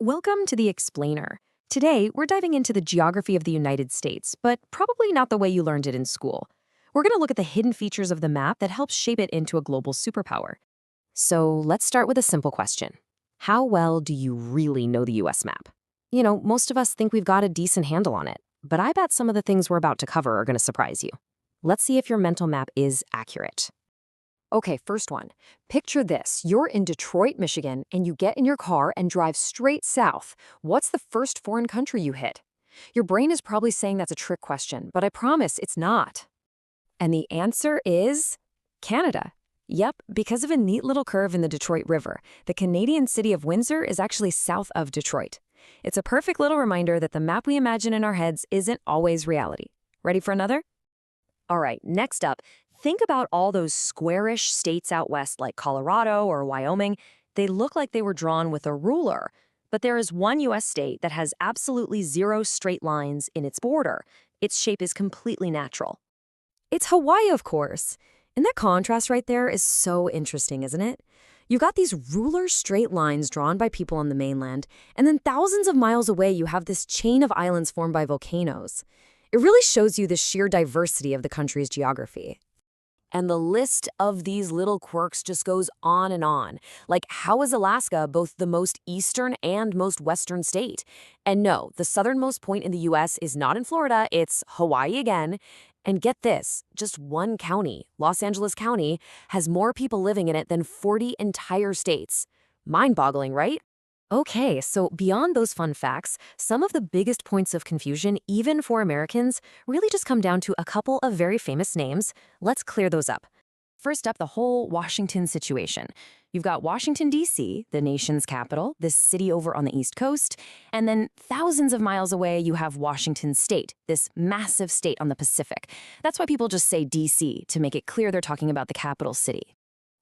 Welcome to The Explainer. Today, we're diving into the geography of the United States, but probably not the way you learned it in school. We're going to look at the hidden features of the map that help shape it into a global superpower. So let's start with a simple question. How well do you really know the US map? Most of us think we've got a decent handle on it, but I bet some of the things we're about to cover are going to surprise you. Let's see if your mental map is accurate. Okay, first one. Picture this. You're in Detroit, Michigan, and you get in your car and drive straight south. What's the first foreign country you hit? Your brain is probably saying that's a trick question, but I promise it's not. And the answer is Canada. Yep, because of a neat little curve in the Detroit River, the Canadian city of Windsor is actually south of Detroit. It's a perfect little reminder that the map we imagine in our heads isn't always reality. Ready for another? All right, next up, think about all those squarish states out west like Colorado or Wyoming. They look like they were drawn with a ruler. But there is one U.S. state that has absolutely zero straight lines in its border. Its shape is completely natural. It's Hawaii, of course. And that contrast right there is so interesting, isn't it? You've got these ruler straight lines drawn by people on the mainland, and then thousands of miles away you have this chain of islands formed by volcanoes. It really shows you the sheer diversity of the country's geography. And the list of these little quirks just goes on and on. Like, how is Alaska both the most eastern and most western state? And no, the southernmost point in the U.S. is not in Florida, it's Hawaii again. And get this, just one county, Los Angeles County, has more people living in it than 40 entire states. Mind-boggling, right? Okay, so beyond those fun facts, some of the biggest points of confusion, even for Americans, really just come down to a couple of very famous names. Let's clear those up. First up, the whole Washington situation. You've got Washington, D.C., the nation's capital, this city over on the East Coast, and then thousands of miles away, you have Washington State, this massive state on the Pacific. That's why people just say D.C. to make it clear they're talking about the capital city.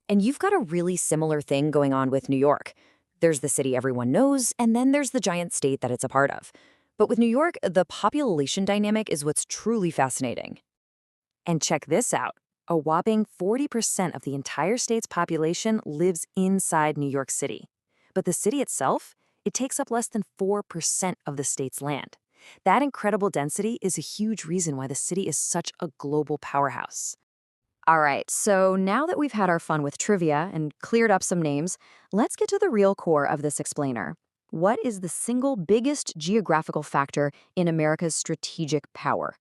And you've got a really similar thing going on with New York. There's the city everyone knows, and then there's the giant state that it's a part of. But with New York, the population dynamic is what's truly fascinating. And check this out. A whopping 40% of the entire state's population lives inside New York City. But the city itself, it takes up less than 4% of the state's land. That incredible density is a huge reason why the city is such a global powerhouse. All right, so now that we've had our fun with trivia and cleared up some names, let's get to the real core of this explainer. What is the single biggest geographical factor in America's strategic power?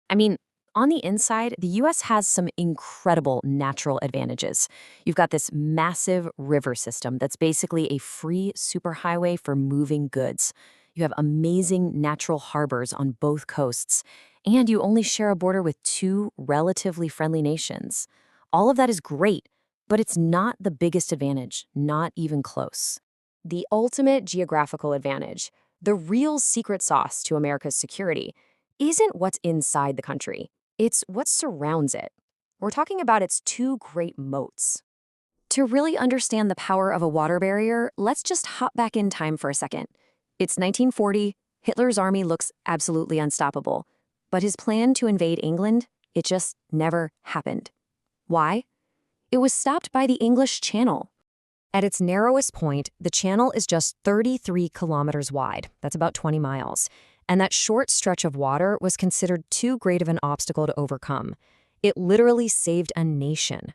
I mean, on the inside, the U.S. has some incredible natural advantages. You've got this massive river system that's basically a free superhighway for moving goods. You have amazing natural harbors on both coasts, and you only share a border with two relatively friendly nations. All of that is great, but it's not the biggest advantage, not even close. The ultimate geographical advantage, the real secret sauce to America's security, isn't what's inside the country. It's what surrounds it. We're talking about its two great moats. To really understand the power of a water barrier, let's just hop back in time for a second. It's 1940, Hitler's army looks absolutely unstoppable. But his plan to invade England, it just never happened. Why? It was stopped by the English Channel. At its narrowest point, the channel is just 33 kilometers wide. That's about 20 miles. And that short stretch of water was considered too great of an obstacle to overcome. It literally saved a nation.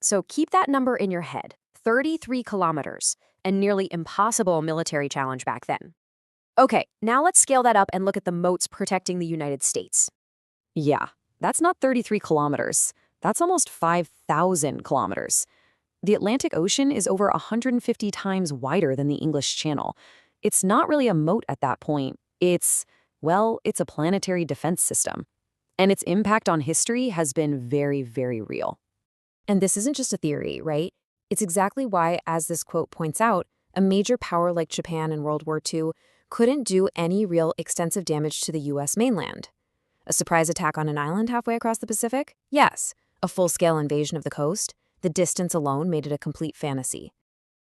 So keep that number in your head, 33 kilometers, a nearly impossible military challenge back then. Okay, now let's scale that up and look at the moats protecting the United States. Yeah, that's not 33 kilometers. That's almost 5,000 kilometers. The Atlantic Ocean is over 150 times wider than the English Channel. It's not really a moat at that point. It's a planetary defense system. And its impact on history has been very, very real. And this isn't just a theory, right? It's exactly why, as this quote points out, a major power like Japan in World War II couldn't do any real extensive damage to the U.S. mainland. A surprise attack on an island halfway across the Pacific? Yes. A full-scale invasion of the coast? The distance alone made it a complete fantasy.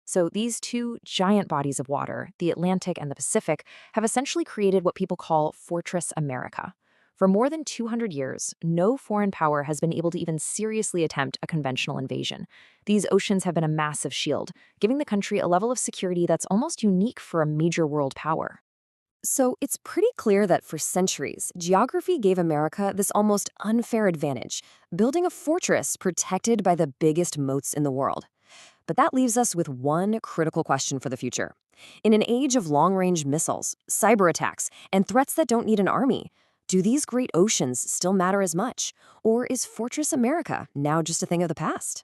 So these two giant bodies of water, the Atlantic and the Pacific, have essentially created what people call Fortress America. For more than 200 years, no foreign power has been able to even seriously attempt a conventional invasion. These oceans have been a massive shield, giving the country a level of security that's almost unique for a major world power. So it's pretty clear that for centuries, geography gave America this almost unfair advantage, building a fortress protected by the biggest moats in the world. But that leaves us with one critical question for the future. In an age of long-range missiles, cyber attacks, and threats that don't need an army, do these great oceans still matter as much? Or is Fortress America now just a thing of the past?